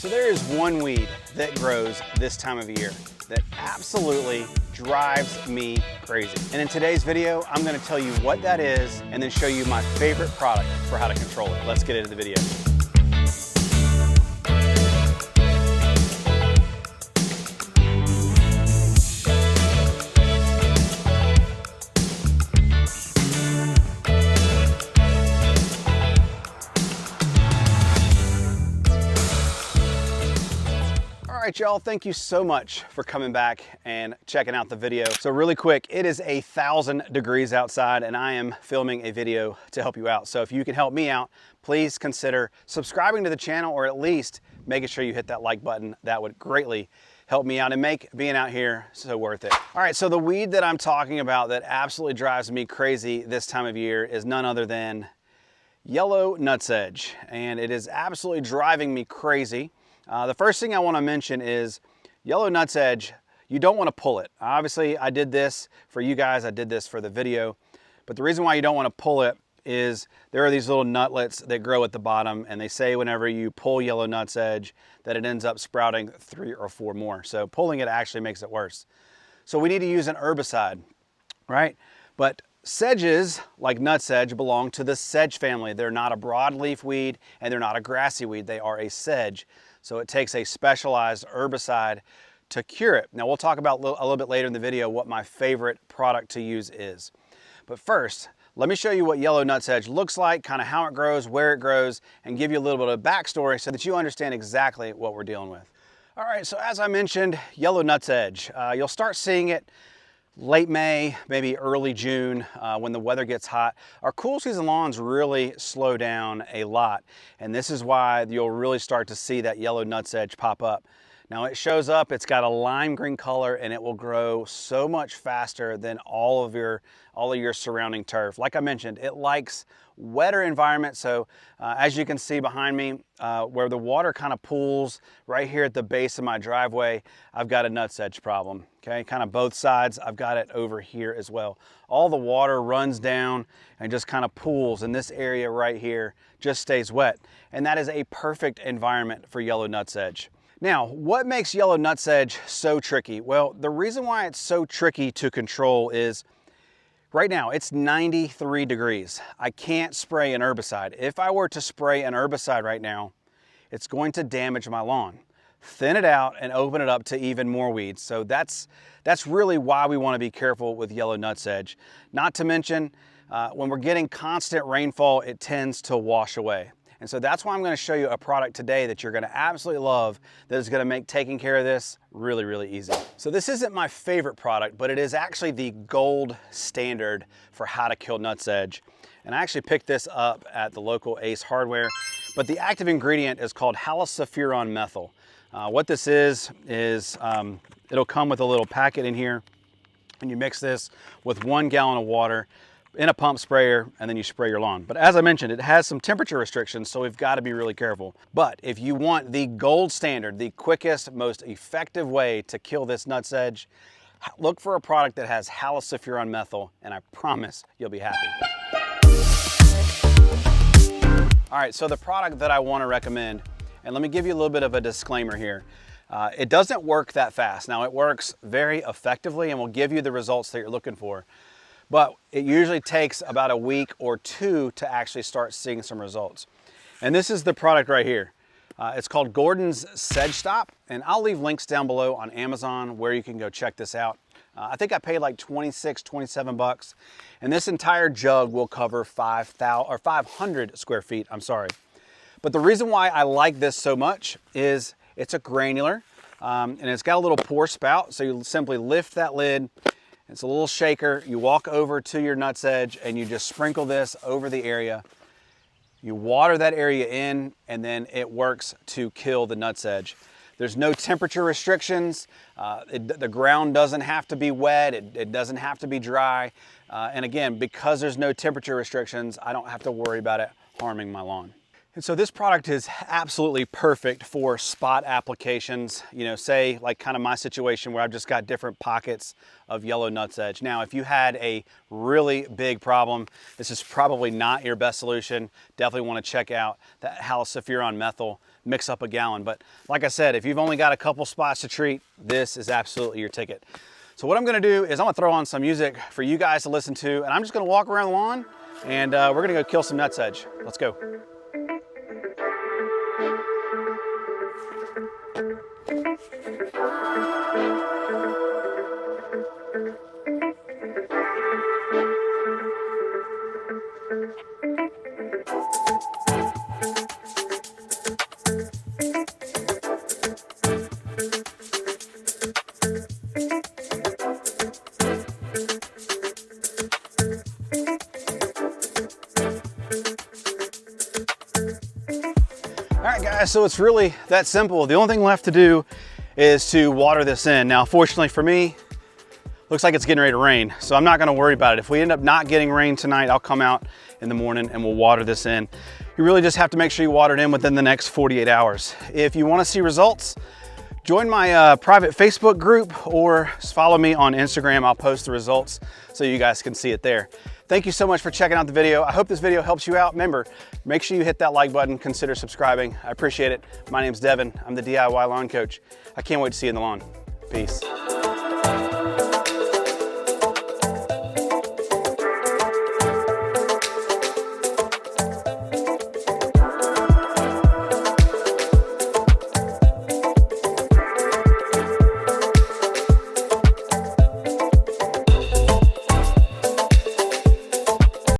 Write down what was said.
So there is one weed that grows this time of year that absolutely drives me crazy. And in today's video, I'm gonna tell you what that is and then show you my favorite product for how to control it. Let's get into the video. All right, y'all, thank you so much for coming back and checking out the video. So really quick, it is 1,000 degrees outside and I am filming a video to help you out. So if you can help me out, please consider subscribing to the channel or at least making sure you hit that like button. That would greatly help me out and make being out here so worth it. All right, so the weed that I'm talking about that absolutely drives me crazy this time of year is none other than yellow nutsedge. And it is absolutely driving me crazy. The first thing I want to mention is yellow nutsedge, you don't want to pull it. Obviously, I did this for you guys, I did this for the video, but the reason why you don't want to pull it is there are these little nutlets that grow at the bottom, and they say whenever you pull yellow nutsedge that it ends up sprouting 3 or 4 more. So pulling it actually makes it worse. So we need to use an herbicide, right? But sedges, like nutsedge, belong to the sedge family. They're not a broadleaf weed and they're not a grassy weed, they are a sedge. So it takes a specialized herbicide to cure it. Now we'll talk about a little bit later in the video what my favorite product to use is. But first, let me show you what yellow nutsedge looks like, kind of how it grows, where it grows, and give you a little bit of backstory so that you understand exactly what we're dealing with. All right, so as I mentioned, yellow nutsedge. You'll start seeing it late May, maybe early June, when the weather gets hot. Our cool season lawns really slow down a lot, and this is why you'll really start to see that yellow nutsedge pop up. Now it shows up, it's got a lime green color, and it will grow so much faster than all of your surrounding turf. Like I mentioned, it likes wetter environment. So as you can see behind me, where the water kind of pools right here at the base of my driveway, I've got a nutsedge problem. Okay, kind of both sides, I've got it over here as well. All the water runs down and just kind of pools, and this area right here just stays wet. And that is a perfect environment for yellow nutsedge. Now, what makes yellow nutsedge so tricky? Well, the reason why it's so tricky to control is right now it's 93 degrees. I can't spray an herbicide. If I were to spray an herbicide right now, it's going to damage my lawn. Thin it out and open it up to even more weeds. So that's really why we want to be careful with yellow nutsedge. Not to mention, when we're getting constant rainfall, it tends to wash away. And so that's why I'm going to show you a product today that you're going to absolutely love that is going to make taking care of this really, really easy. So this isn't my favorite product, but it is actually the gold standard for how to kill nutsedge. And I actually picked this up at the local Ace Hardware, but the active ingredient is called halosulfuron methyl. What this is it'll come with a little packet in here, and you mix this with 1 gallon of water in a pump sprayer, and then you spray your lawn. But as I mentioned, it has some temperature restrictions, so we've got to be really careful. But if you want the gold standard, the quickest, most effective way to kill this nutsedge, look for a product that has halosulfuron methyl, and I promise you'll be happy. All right, so the product that I want to recommend, and let me give you a little bit of a disclaimer here. It doesn't work that fast. Now, it works very effectively and will give you the results that you're looking for. But it usually takes about a week or 2 to actually start seeing some results. And this is the product right here. It's called Gordon's Sedge Stop, and I'll leave links down below on Amazon where you can go check this out. I think I paid like 26, 27 bucks, and this entire jug will cover 500 square feet, I'm sorry. But the reason why I like this so much is it's a granular, and it's got a little pour spout, so you simply lift that lid. It's a little shaker. You walk over to your nutsedge and you just sprinkle this over the area. You water that area in, and then it works to kill the nutsedge. There's no temperature restrictions. The ground doesn't have to be wet. It doesn't have to be dry. And again, because there's no temperature restrictions, I don't have to worry about it harming my lawn. And so this product is absolutely perfect for spot applications, you know, say like kind of my situation where I've just got different pockets of yellow nutsedge. Now, if you had a really big problem, this is probably not your best solution. Definitely want to check out that halosulfuron methyl mix up a gallon. But like I said, if you've only got a couple spots to treat, this is absolutely your ticket. So what I'm gonna do is I'm gonna throw on some music for you guys to listen to, and I'm just gonna walk around the lawn, and we're gonna go kill some nutsedge. Let's go. All right, guys, so it's really that simple. The only thing left to do is to water this in. Now, fortunately for me, looks like it's getting ready to rain, so I'm not gonna worry about it. If we end up not getting rain tonight, I'll come out in the morning and we'll water this in. You really just have to make sure you water it in within the next 48 hours. If you wanna see results, join my private Facebook group or follow me on Instagram. I'll post the results so you guys can see it there. Thank you so much for checking out the video. I hope this video helps you out. Remember, make sure you hit that like button, consider subscribing. I appreciate it. My name's Devin. I'm the DIY lawn coach. I can't wait to see you in the lawn. Peace.